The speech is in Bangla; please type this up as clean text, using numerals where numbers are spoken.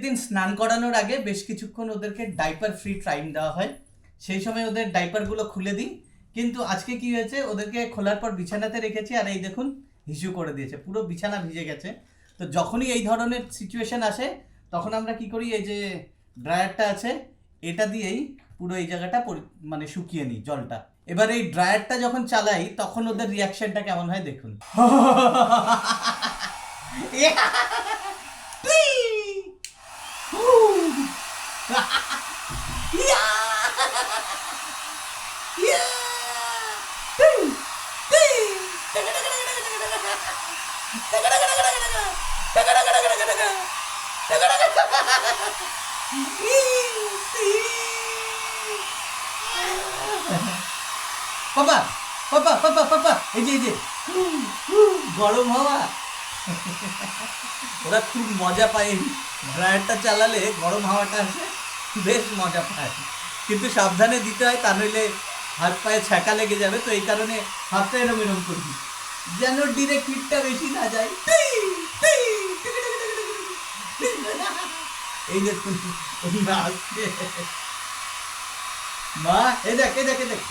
দিন স্নান করানোর আগে বেশ কিছুক্ষণ ওদেরকে ডাইপার ফ্রি টাইম দেওয়া হয়, সেই সময় ওদের ডাইপারগুলো খুলে দিই। কিন্তু আজকে কি হয়েছে, ওদেরকে খোলার পর বিছানাতে রেখেছি আর এই দেখুন হিসু করে দিয়েছে, পুরো বিছানা ভিজে গেছে। তো যখনই এই ধরনের সিচুয়েশন আসে তখন আমরা কি করি, এই যে ড্রায়ারটা আছে এটা দিয়েই পুরো এই জায়গাটা মানে শুকিয়ে নিই জলটা। এবার এই ড্রায়ারটা যখন চালাই তখন ওদের রিয়াকশনটা কেমন হয় দেখুন। পাপা পাপা পাপা পাপা, এই যে গরম হাওয়া। ওরা খুব মজা পায়, ড্রায়ারটা চালালে গরম হাওয়াটা আসে, বেশ মজা পায়। কিন্তু সাবধানে দিতে হয়, তা নইলে হাত পায়ে ছ্যাঁকা লেগে যাবে। তো এই কারণে হাতটা এরম এরম করবি যেন ডিরেক্ট হিটটা বেশি না যায়। এই দেখুন মা, এই দেখ এই দেখ এই দেখ।